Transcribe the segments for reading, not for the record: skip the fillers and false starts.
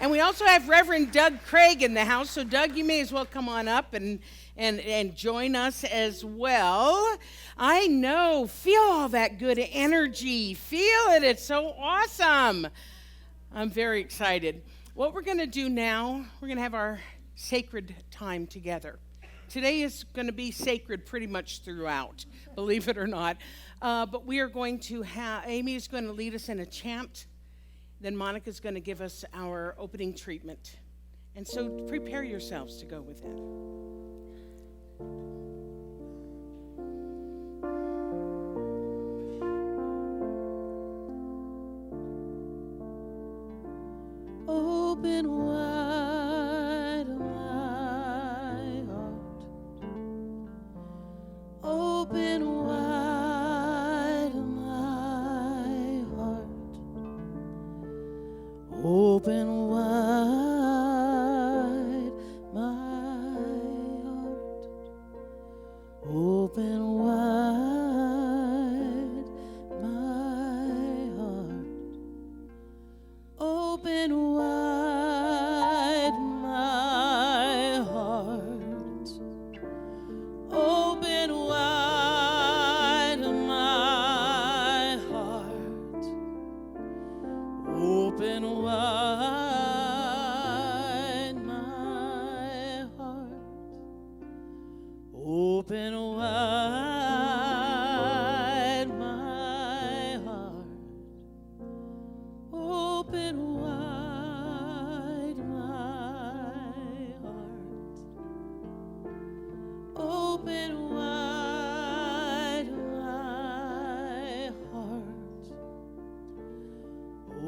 And we also have Reverend Doug Craig in the house. So, Doug, you may as well come on up and join us as well. I know. Feel all that good energy. Feel it. It's so awesome. I'm very excited. What we're going to do now, we're going to have our sacred time together. Today is going to be sacred pretty much throughout, believe it or not. But we are going to have, Amy is going to lead us in a chant. Then Monica's going to give us our opening treatment. And so prepare yourselves to go with that. Open wide my heart. Open wide my heart. Open wide my heart. Open wide my heart. Open wide my heart. Open wide my heart. Open wide my heart. Open wide my heart. Open wide my heart. Open wide my heart.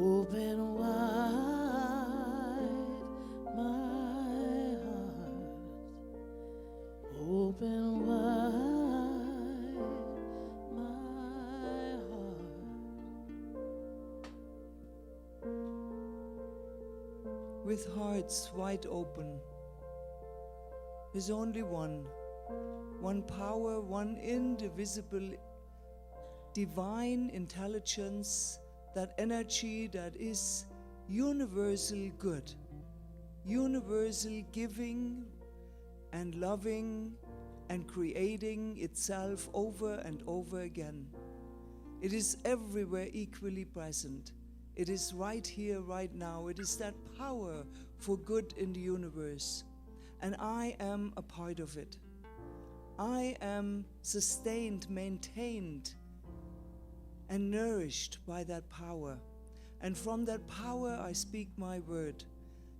Open wide my heart. Open wide my heart. With hearts wide open, there's only one power, one indivisible divine intelligence, that energy that is universal good, universal giving and loving and creating itself over and over again. It is everywhere equally present. It is right here, right now. It is that power for good in the universe. And I am a part of it. I am sustained, maintained, and nourished by that power. And from that power I speak my word.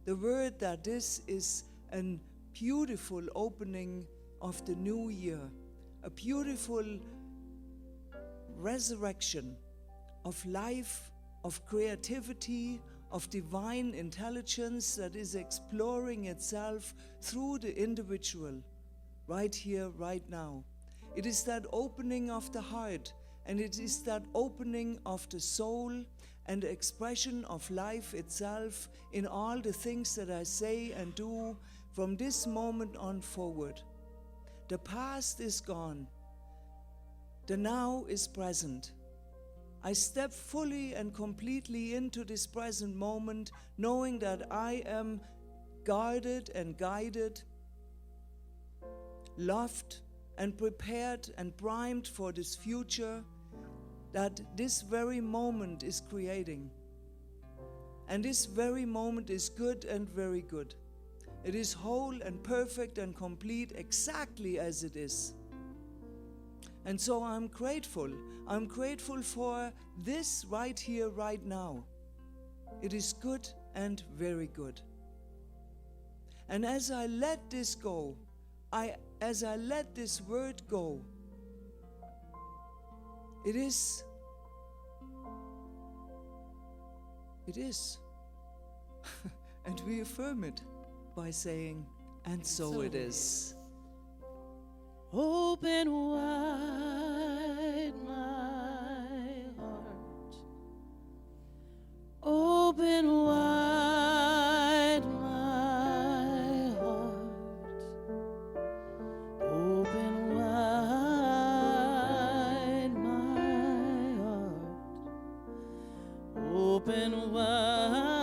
The word that this is a beautiful opening of the new year. A beautiful resurrection of life, of creativity, of divine intelligence that is exploring itself through the individual, right here, right now. It is that opening of the heart, and it is that opening of the soul and the expression of life itself in all the things that I say and do from this moment on forward. The past is gone. The now is present. I step fully and completely into this present moment, knowing that I am guarded and guided, loved and prepared and primed for this future that this very moment is creating. And this very moment is good and very good. It is whole and perfect and complete exactly as it is. And so I'm grateful. I'm grateful for this right here, right now. It is good and very good. And as I let this go, as I let this word go, it is. And we affirm it by saying, and so it is. Open wide my heart. Open wide my heart. Open wide my heart. Open wide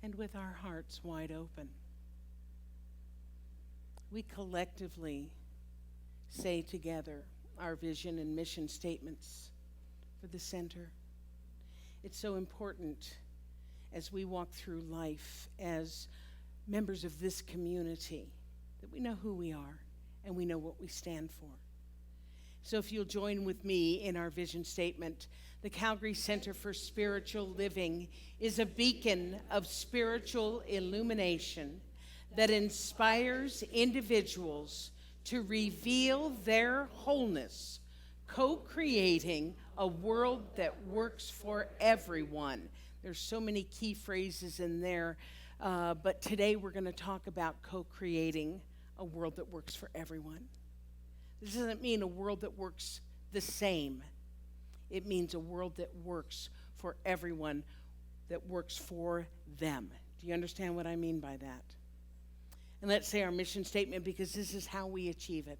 and with our hearts wide open, we collectively say together our vision and mission statements for the center. It's so important as we walk through life as members of this community that we know who we are and we know what we stand for. So if you'll join with me in our vision statement, the Calgary Center for Spiritual Living is a beacon of spiritual illumination that inspires individuals to reveal their wholeness, co-creating a world that works for everyone. There's so many key phrases in there, but today we're going to talk about co-creating a world that works for everyone. This doesn't mean a world that works the same. It means a world that works for everyone, that works for them. Do you understand what I mean by that? And let's say our mission statement, because this is how we achieve it.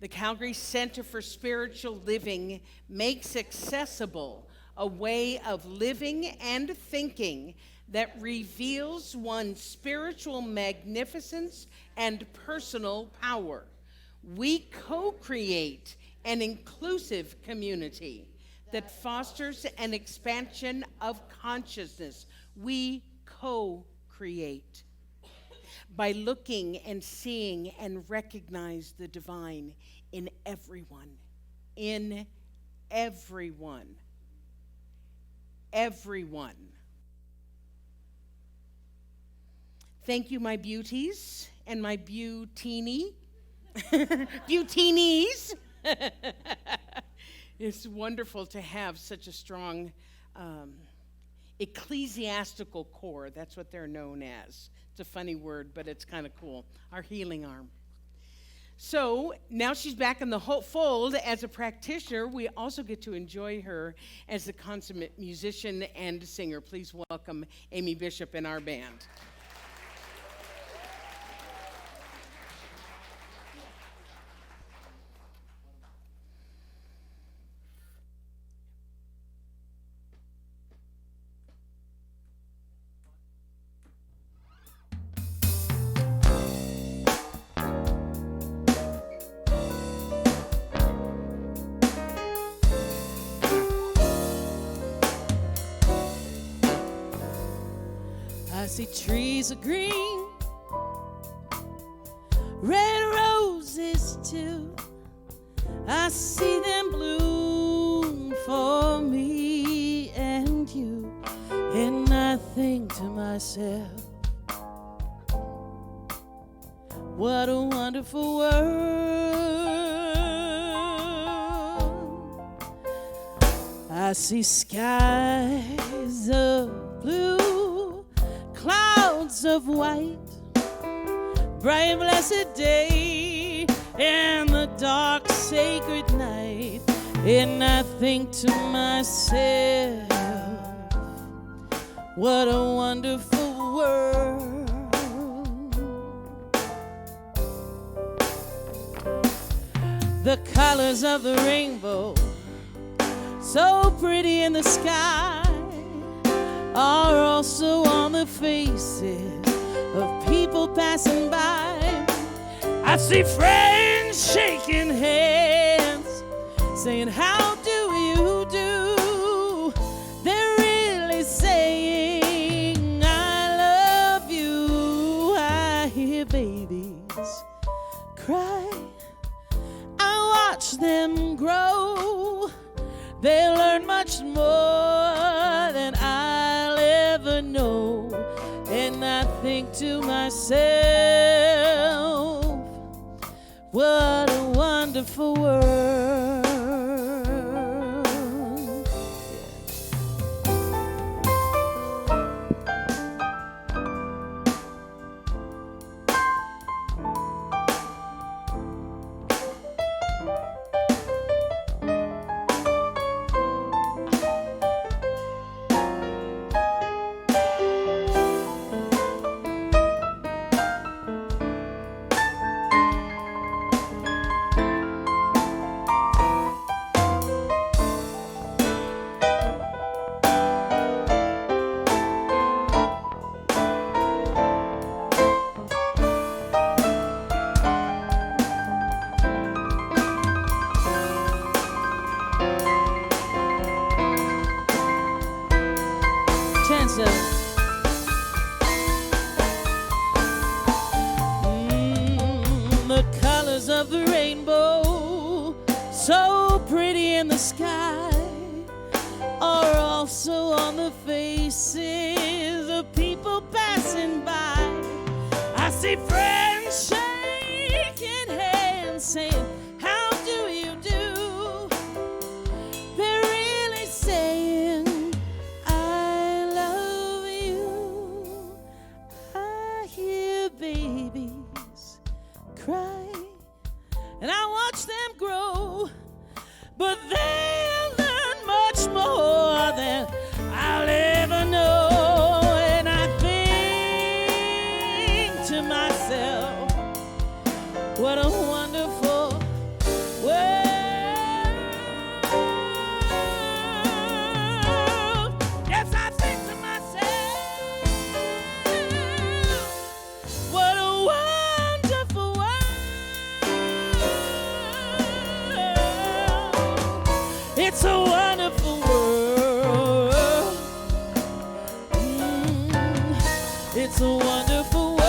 The Calgary Center for Spiritual Living makes accessible a way of living and thinking that reveals one's spiritual magnificence and personal power. We co-create an inclusive community that fosters an expansion of consciousness. We co-create by looking and seeing and recognize the divine in everyone. In everyone. Everyone. Thank you, my beauties and my beautini. Beautinis. It's wonderful to have such a strong ecclesiastical core. That's what they're known as. It's a funny word, but it's kind of cool. Our healing arm. So now she's back in the fold as a practitioner. We also get to enjoy her as a consummate musician and singer. Please welcome Amy Bishop in our band. I see trees of green, red roses too. I see them bloom for me and you. And I think to myself, what a wonderful world. I see skies of blue, clouds of white, bright blessed day, and the dark sacred night. And I think to myself, what a wonderful world. The colors of the rainbow, so pretty in the sky, are also on the faces of people passing by. I see friends shaking hands, saying, how do you do? They're really saying, I love you. I hear babies cry, I watch them grow. They learn much more than I'll ever know. And I think to myself, what a wonderful world. of the rainbow, so pretty in the sky, are also on the faces of people passing by. I see friends shaking hands, saying, how do you do? They're really saying, I love you. I hear babies cry, and I watch them grow, but they'll learn much more than I'll ever know. And I think to myself, what a wonderful world. Yes, I think to myself, what a wonderful world. It's a wonderful world. It's a wonderful world.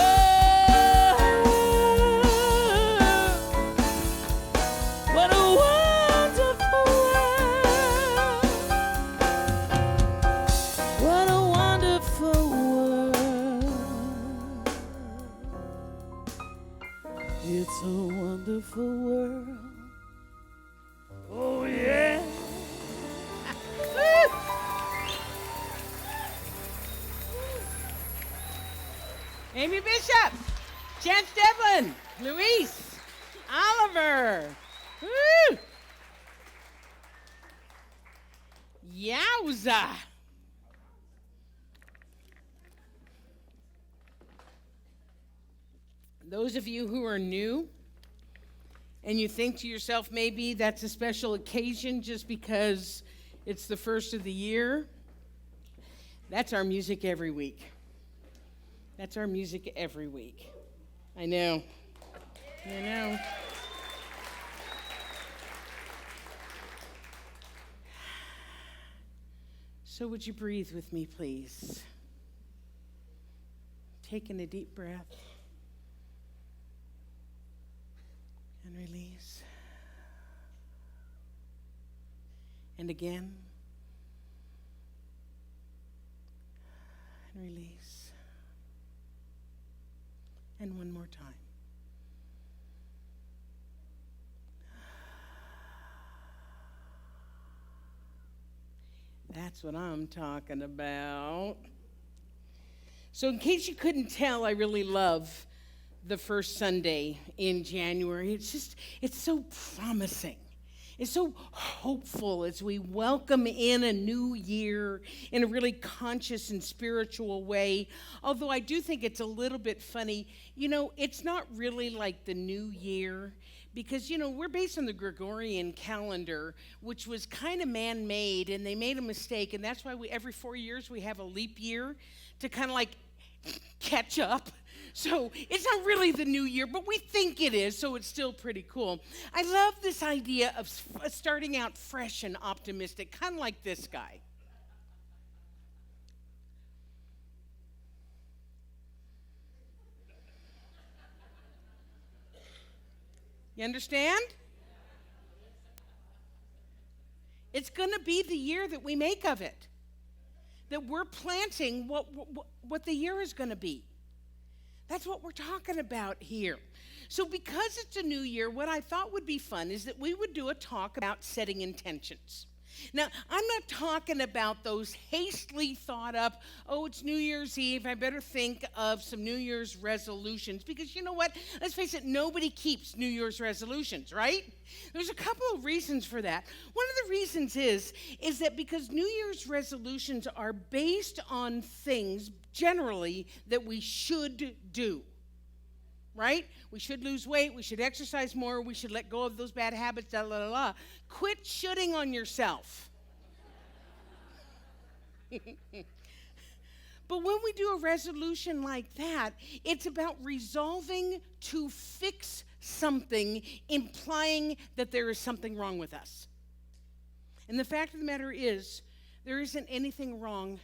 What a wonderful world. What a wonderful world. It's a wonderful world. Oh, yeah. Amy Bishop, Chance Devlin, Luis, Oliver. Woo! Yowza. Those of you who are new and you think to yourself, maybe that's a special occasion just because it's the first of the year, that's our music every week. That's our music every week. I know. I know. So would you breathe with me, please? Taking a deep breath. And release. And again. And release. And one more time. That's what I'm talking about. So in case you couldn't tell, I really love the first Sunday in January. It's so promising. It's so hopeful as we welcome in a new year in a really conscious and spiritual way. Although I do think it's a little bit funny. It's not really like the new year because, we're based on the Gregorian calendar, which was kind of man-made, and they made a mistake, and that's why every 4 years we have a leap year to kind of like catch up. So it's not really the new year, but we think it is, so it's still pretty cool. I love this idea of starting out fresh and optimistic, kind of like this guy. You understand? It's going to be the year that we make of it, that we're planting what the year is going to be. That's what we're talking about here. So because it's a new year, what I thought would be fun is that we would do a talk about setting intentions. Now, I'm not talking about those hastily thought up, it's New Year's Eve, I better think of some New Year's resolutions. Because you know what? Let's face it, nobody keeps New Year's resolutions, right? There's a couple of reasons for that. One of the reasons is that because New Year's resolutions are based on things, generally, that we should do. Right? We should lose weight, we should exercise more, we should let go of those bad habits, Quit shooting on yourself. But when we do a resolution like that, it's about resolving to fix something, implying that there is something wrong with us. And the fact of the matter is, there isn't anything wrong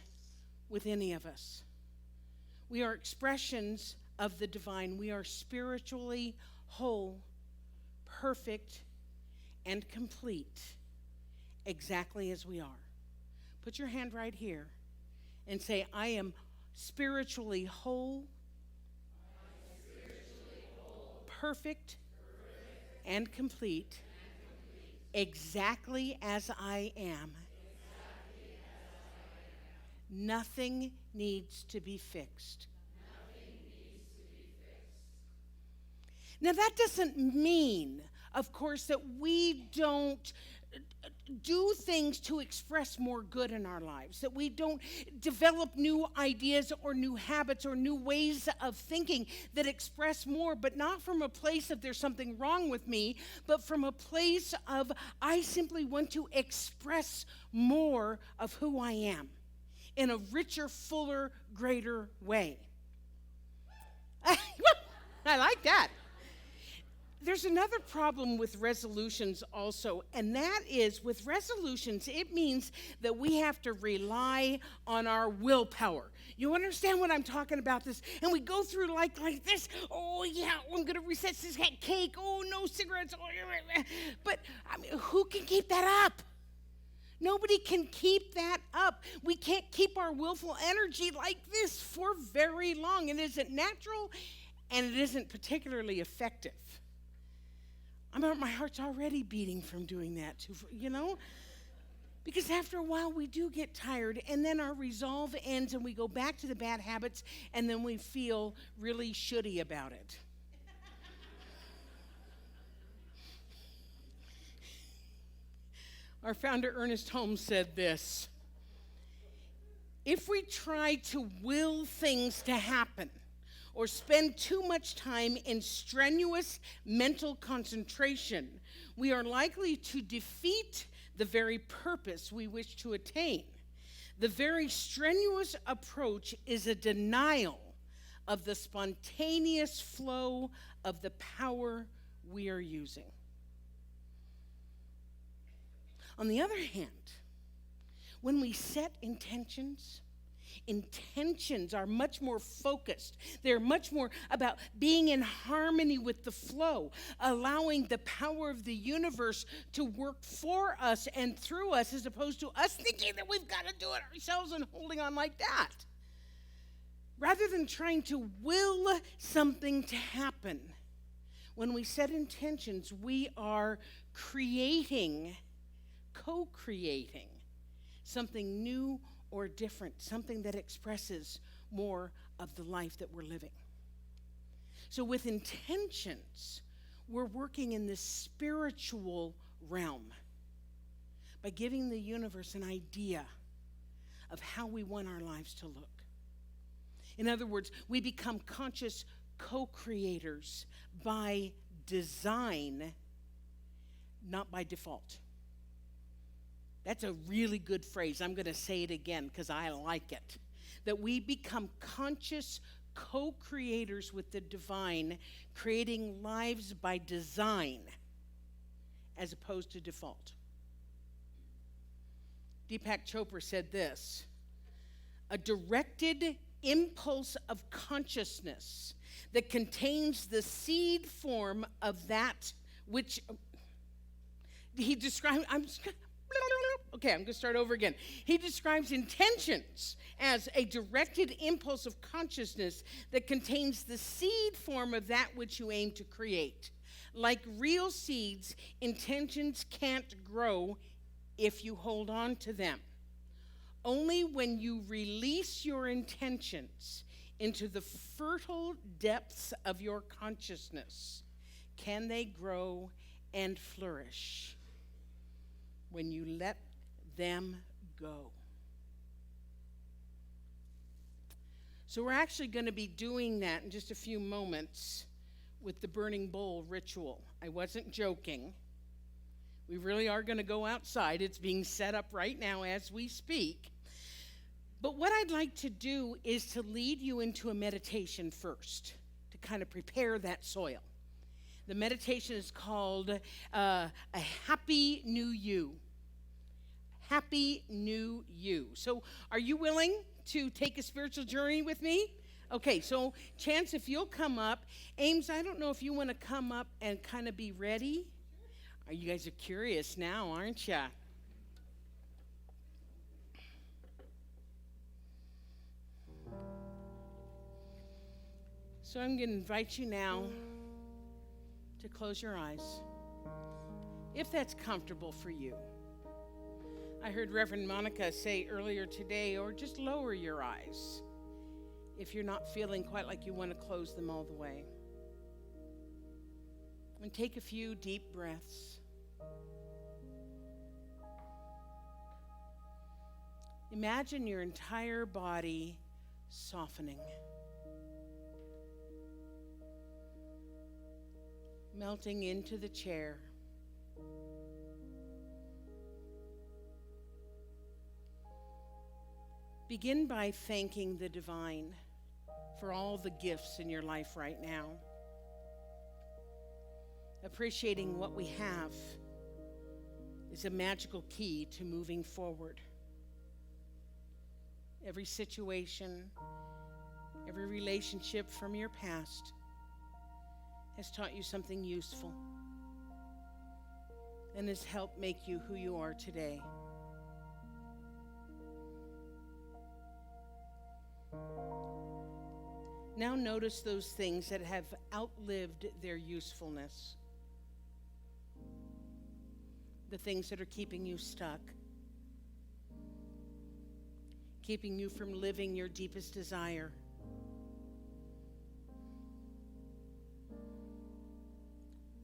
with any of us. We are expressions of the divine. We are spiritually whole, perfect, and complete, exactly as we are. Put your hand right here and say, I am spiritually whole, perfect, and complete, exactly as I am. Nothing needs to be fixed. Now, that doesn't mean, of course, that we don't do things to express more good in our lives, that we don't develop new ideas or new habits or new ways of thinking that express more, but not from a place of there's something wrong with me, but from a place of I simply want to express more of who I am in a richer, fuller, greater way. I like that. There's another problem with resolutions also, and that is with resolutions, it means that we have to rely on our willpower. You understand what I'm talking about this? And we go through like this. Oh, yeah, I'm going to recess this cake. Oh, no cigarettes. Oh, but I mean, who can keep that up? Nobody can keep that up. We can't keep our willful energy like this for very long. It isn't natural, and it isn't particularly effective. My heart's already beating from doing that, too, because after a while we do get tired, and then our resolve ends, and we go back to the bad habits, and then we feel really shitty about it. Our founder, Ernest Holmes, said this: if we try to will things to happen, or spend too much time in strenuous mental concentration, we are likely to defeat the very purpose we wish to attain. The very strenuous approach is a denial of the spontaneous flow of the power we are using. On the other hand, when we set intentions are much more focused. They're much more about being in harmony with the flow, allowing the power of the universe to work for us and through us, as opposed to us thinking that we've got to do it ourselves and holding on like that. Rather than trying to will something to happen, when we set intentions, we are co-creating something new or different, something that expresses more of the life that we're living. So with intentions, we're working in the spiritual realm by giving the universe an idea of how we want our lives to look. In other words, we become conscious co-creators by design, not by default. That's a really good phrase. I'm going to say it again because I like it. That we become conscious co-creators with the divine, creating lives by design as opposed to default. Deepak Chopra said this: a directed impulse of consciousness that contains the seed form of that which he described. I'm going to start over again. He describes intentions as a directed impulse of consciousness that contains the seed form of that which you aim to create. Like real seeds, intentions can't grow if you hold on to them. Only when you release your intentions into the fertile depths of your consciousness can they grow and flourish. When you let them go. So we're actually going to be doing that in just a few moments with the burning bowl ritual. I wasn't joking. We really are going to go outside. It's being set up right now as we speak. But what I'd like to do is to lead you into a meditation first, to kind of prepare that soil. The meditation is called a Happy New You. Happy New You. So are you willing to take a spiritual journey with me? Okay, so Chance, if you'll come up. Ames, I don't know if you want to come up and kind of be ready. You guys are curious now, aren't you? So I'm going to invite you now to close your eyes, if that's comfortable for you. I heard Reverend Monica say earlier today, or just lower your eyes if you're not feeling quite like you want to close them all the way. And take a few deep breaths. Imagine your entire body softening, melting into the chair. Begin by thanking the divine for all the gifts in your life right now. Appreciating what we have is a magical key to moving forward. Every situation, every relationship from your past has taught you something useful and has helped make you who you are today. Now notice those things that have outlived their usefulness. The things that are keeping you stuck, keeping you from living your deepest desire.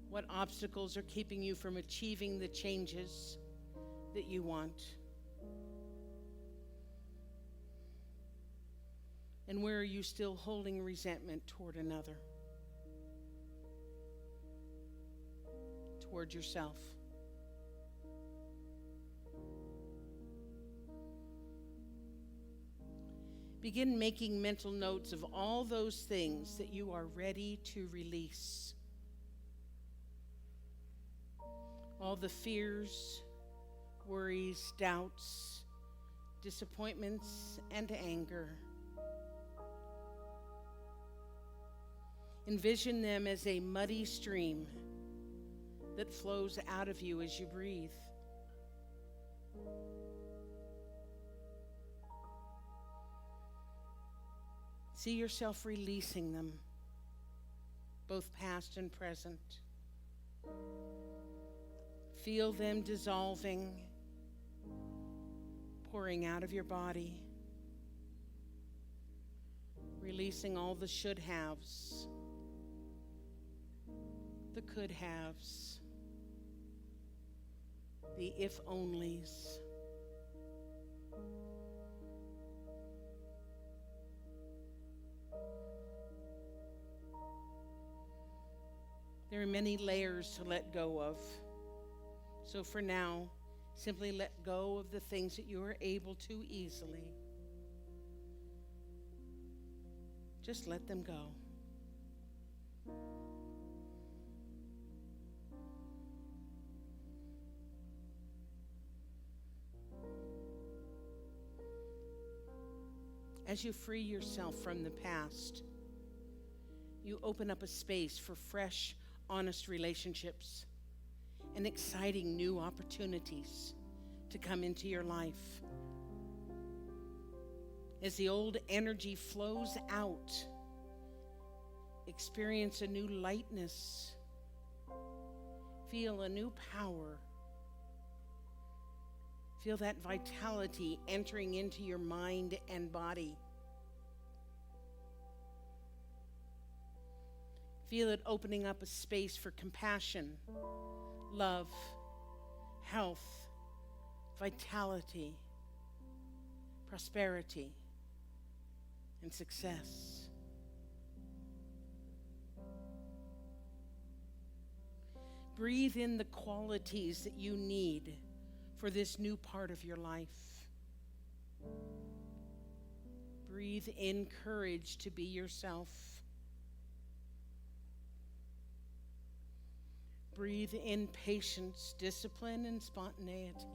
What obstacles are keeping you from achieving the changes that you want? And where are you still holding resentment toward another? Toward yourself? Begin making mental notes of all those things that you are ready to release. All the fears, worries, doubts, disappointments, and anger. Envision them as a muddy stream that flows out of you as you breathe. See yourself releasing them, both past and present. Feel them dissolving, pouring out of your body, releasing all the should-haves, the could-haves, the if-onlys. There are many layers to let go of. So for now, simply let go of the things that you are able to easily. Just let them go. As you free yourself from the past, you open up a space for fresh, honest relationships and exciting new opportunities to come into your life. As the old energy flows out, experience a new lightness, feel a new power, feel that vitality entering into your mind and body. Feel it opening up a space for compassion, love, health, vitality, prosperity, and success. Breathe in the qualities that you need for this new part of your life. Breathe in courage to be yourself. Breathe in patience, discipline, and spontaneity.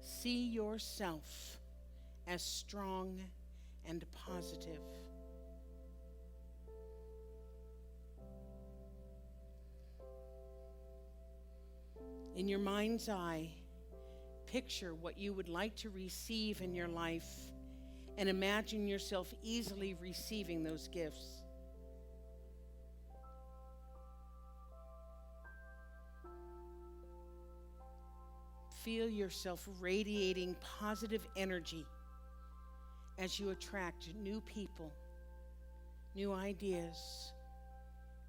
See yourself as strong and positive. In your mind's eye, picture what you would like to receive in your life and imagine yourself easily receiving those gifts. Feel yourself radiating positive energy as you attract new people, new ideas,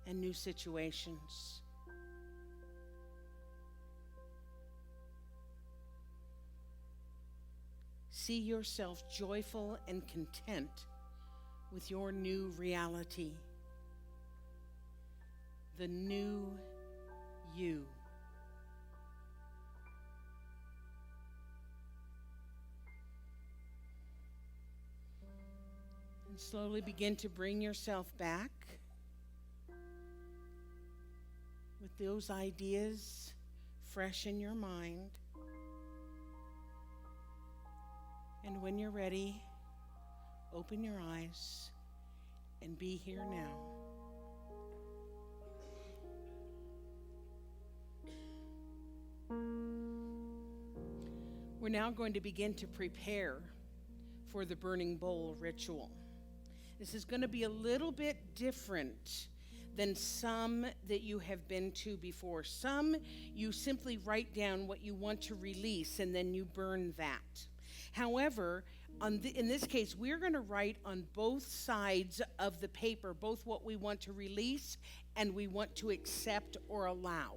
and new situations. See yourself joyful and content with your new reality, the new you. And slowly begin to bring yourself back with those ideas fresh in your mind. And when you're ready, open your eyes and be here now. We're now going to begin to prepare for the burning bowl ritual. This is going to be a little bit different than some that you have been to before. Some, you simply write down what you want to release and then you burn that. However, in this case, we're going to write on both sides of the paper, both what we want to release and we want to accept or allow.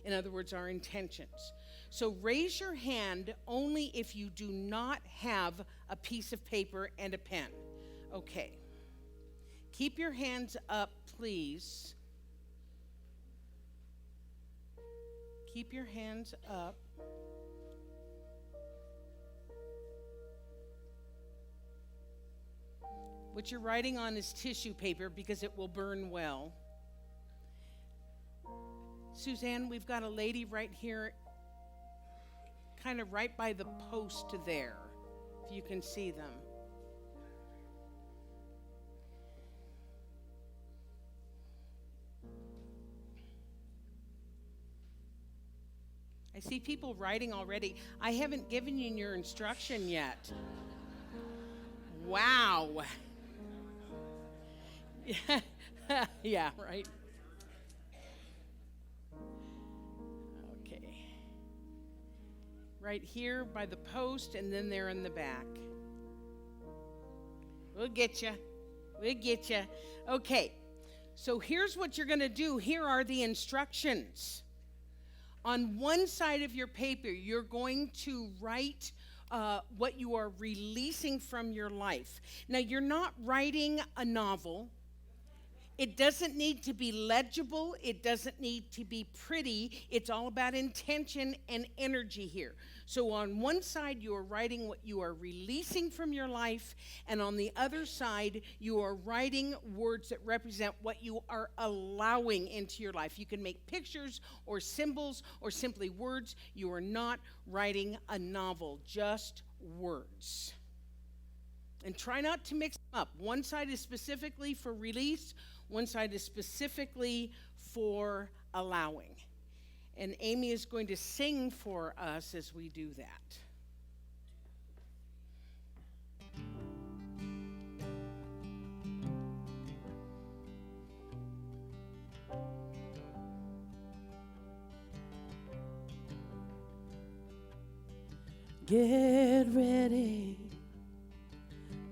In other words, our intentions. So raise your hand only if you do not have a piece of paper and a pen. Okay. Keep your hands up, please. Keep your hands up. What you're writing on is tissue paper because it will burn well. Suzanne, we've got a lady right here, kind of right by the post there, if you can see them. I see people writing already. I haven't given you your instruction yet. Wow. Yeah, right. Okay. Right here by the post, and then they're in the back. We'll get you. We'll get you. Okay. So here's what you're going to do. Here are the instructions. On one side of your paper, you're going to write what you are releasing from your life. Now, you're not writing a novel. It doesn't need to be legible. It doesn't need to be pretty. It's all about intention and energy here. So on one side, you are writing what you are releasing from your life, and on the other side, you are writing words that represent what you are allowing into your life. You can make pictures or symbols or simply words. You are not writing a novel, just words. And try not to mix them up. One side is specifically for release. One side is specifically for allowing. And Amy is going to sing for us as we do that. Get ready,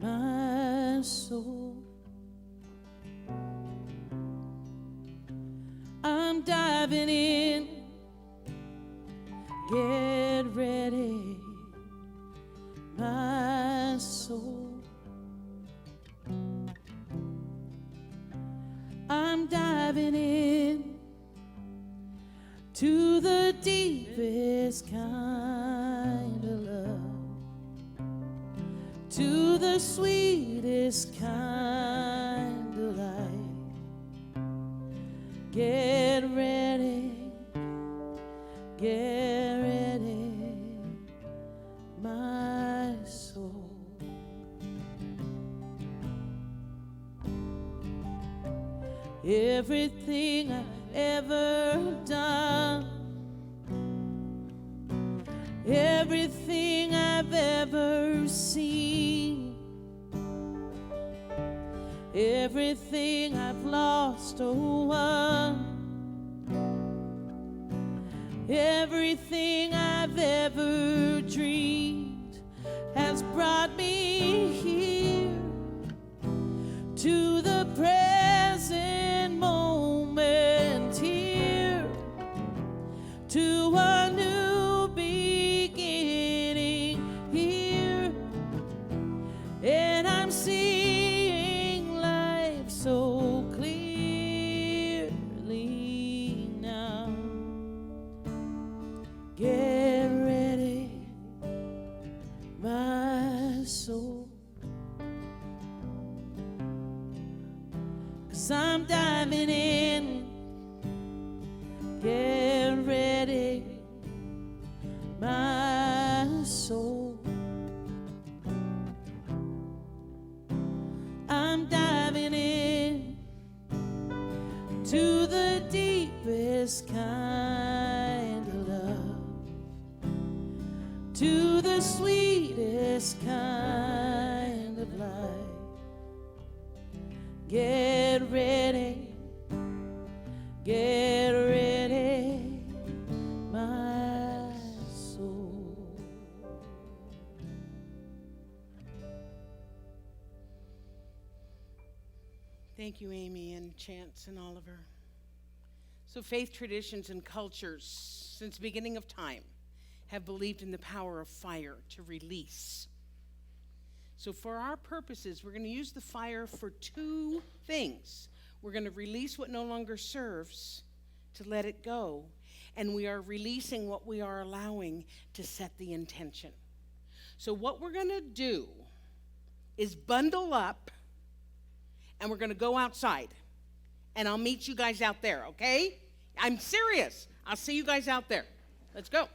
my soul. I'm diving in. Get ready, my soul. I'm diving in to the deepest kind of love, to the sweetest kind of life. Get ready, get ready, my soul. everything I've ever done, everything I've ever seen, everything I've lost or won, everything I've ever dreamed has brought me here to the present moment, here to a new beginning, here, and I'm seeing life so clearly now. Get ready, my soul, 'cause I'm diving in. Get ready, my soul, I'm diving in to the deepest kind of love, to the sweetest kind of life. Get ready, my soul. Thank you, Amy and Chance and Oliver. So faith traditions and cultures since the beginning of time have believed in the power of fire to release. So for our purposes, we're going to use the fire for two things. We're going to release what no longer serves, to let it go, and we are releasing what we are allowing to set the intention. So what we're going to do is bundle up, and we're going to go outside, and I'll meet you guys out there, okay? I'm serious. I'll see you guys out there. Let's go.